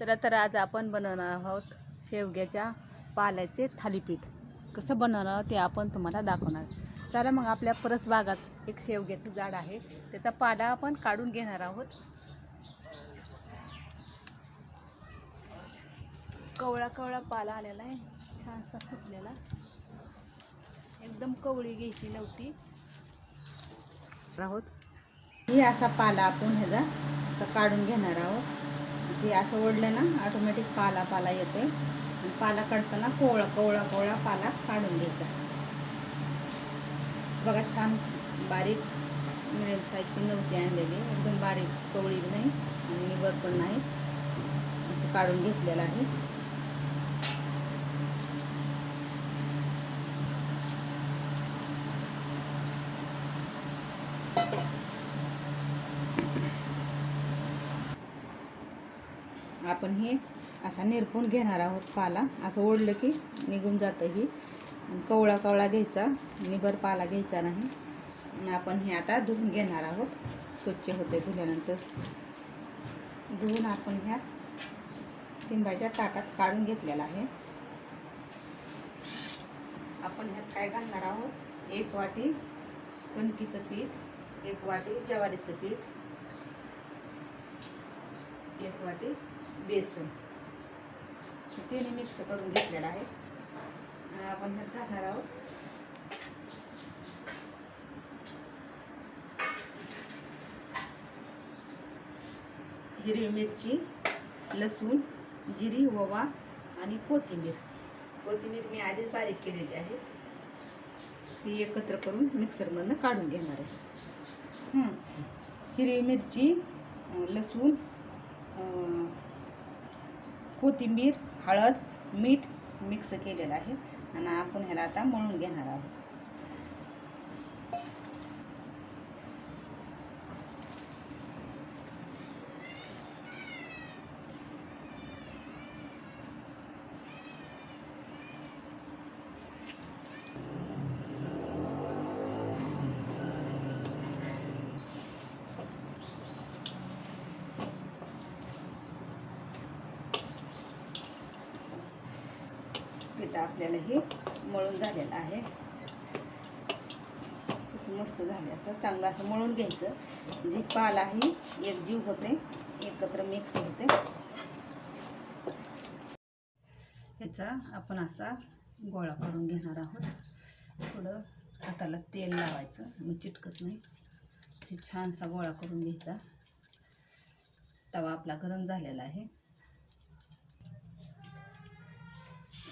चला तर आज आपण बनवणार आहोत शेवग्याच्या पाल्याचे थालीपीठ. कसं बनवणार ते आपण तुम्हाला दाखवणार. चला मग आपल्या परस बागात एक शेवग्याचं झाड आहे, त्याचा पाला आपण काढून घेणार आहोत. कवळा कवळा पाला आलेला आहे, छानसा फुटलेला. एकदम कवळी घ्यायची नव्हती आहोत. ही असा पाला आपण ह्याचा असं काढून घेणार आहोत. हे असं ओढलं ना ऑटोमॅटिक पाला येते. पाला काढताना कवळा पाला काढून घ्यायचा. बघा छान बारीक मिडियम साईजची नव्हती आणलेली, एकदम बारीक कवळी नाही आणि निबर पण नाही, असं काढून घेतलेलं आहे. आपण हे असा निरपून घेणार आहोत. पाला असं ओढलं की निघून जातं. ही कवळा घ्यायचा, निबर पाला घ्यायचा नाही. आणि आपण हे आता धुवून घेणार आहोत. स्वच्छ होते धुल्यानंतर. धुवून आपण ह्या तिंबाच्या ताटात काढून घेतलेला आहे. आपण ह्यात काय घालणार आहोत, 1 वाटी कणकीचं पीठ, 1 वाटी ज्वारीचं पीठ, 1 वाटी बेसन, तिन्ही मिक्स करून घेतलेला आहे. आपण ह्यात घालणार आहोत हिरवी मिरची, लसूण, जिरी, ओवा आणि कोथिंबीर मी आधीच बारीक केलेली आहे. ती एकत्र करून मिक्सरमधनं काढून घेणार आहे. हिरवी मिरची, लसूण, कोथिंबीर, हळद, मीठ मिक्स केलेलं आहे. आणि आपण ह्याला आता मळून घेणार आहोत. पीठ आपल्याला हे मळून झालेलं आहे. असं मस्त झालं, असं चांगलं असं मळून घ्यायचं. म्हणजे पालाही एकजीव होते, एकत्र मिक्स होते. ह्याचा आपण असा गोळा करून घेणार आहोत. थोडं हाताला तेल लावायचं, मग चिटकत नाही. अशी छानसा गोळा करून घ्यायचा. तवा आपला गरम झालेला आहे.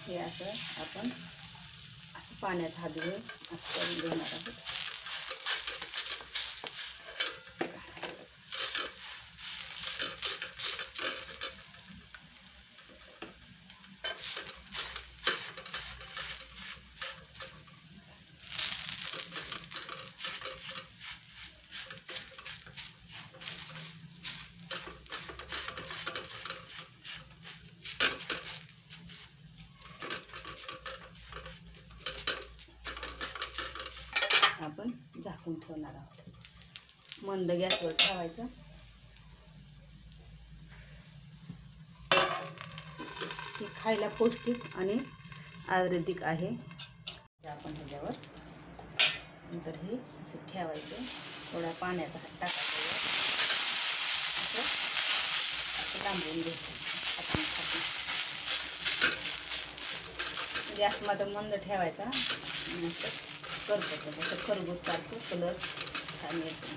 हे असं आपण पाण्यात हात घेऊन असं करून घेणार आहोत. आपण झाकून ठेवणार आहोत. मंद गॅसवर ठेवायचं. हे खायला पौष्टिक आणि आयुर्वेदिक आहे. आपण ह्याच्यावर नंतर हे असं ठेवायचं. थोडा पाण्याचा हात टाकायचा, असं लांबून घ्यायचं. गॅसमध्ये मंद ठेवायचा. करतो तसं खरबूज सारखं कलर छान येतो.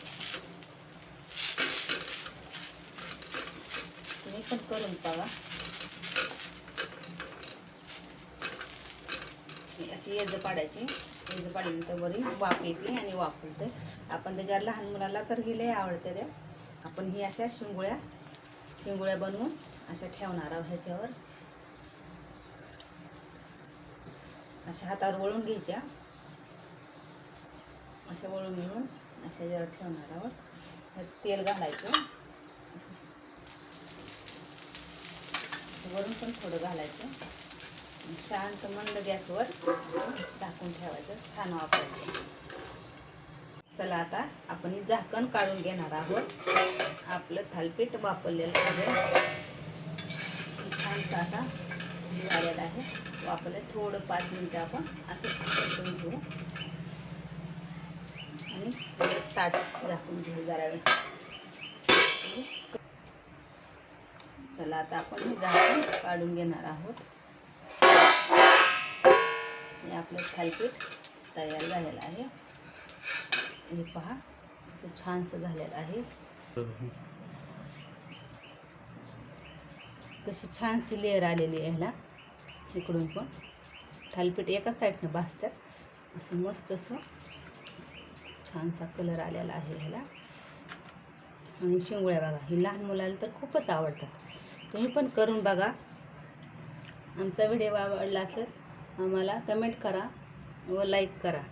तुम्ही पण करून पाहा. अशी येज पाडायची. येज पाडल्यानंतर बरी वाफ येते आणि वाफ होते. आपण त्याच्यावर लहान मुलाला तर ही लय आवडते त्या. आपण ही अशा शिंगोळ्या बनवून अशा ठेवणार आहोत. ह्याच्यावर अशा हातावर वळून घ्यायच्या. अशा वळून घेऊन अशा जरा ठेवणार आहोत. तेल घालायचं, वरून पण थोडं घालायचं. शांत मंद गॅसवर झाकून ठेवायचं. छान वापरायचं. चला आता आपण झाकण काढून घेणार आहोत. आपलं थालीपीठ वापरलेलं आहे. मस्त असा झालेला आहे. तो आपल्याला थोडं 5 मिनिटं आपण असं करून घेऊ आणि ताट झाकून घेऊ जरा वेळ. चला आता आपण हे झाकून काढून घेणार आहोत. हे आपलं थालीपीठ तयार झालेलं आहे. हे पहा असं छानसं झालेलं आहे. कशी छानशी लेअर आलेली आहे ह्याला. इकडून पण थालीपीठ एकाच साईडनं भाजतात. असं मस्त असं छानसा कलर आलेला आहे ह्याला. आणि शेंगुळ्या बघा, ही लहान मुलाला तर खूपच आवडतात. तुम्ही पण करून बघा. आमचा व्हिडिओ आवडला असेल आम्हाला कमेंट करा व लाईक करा.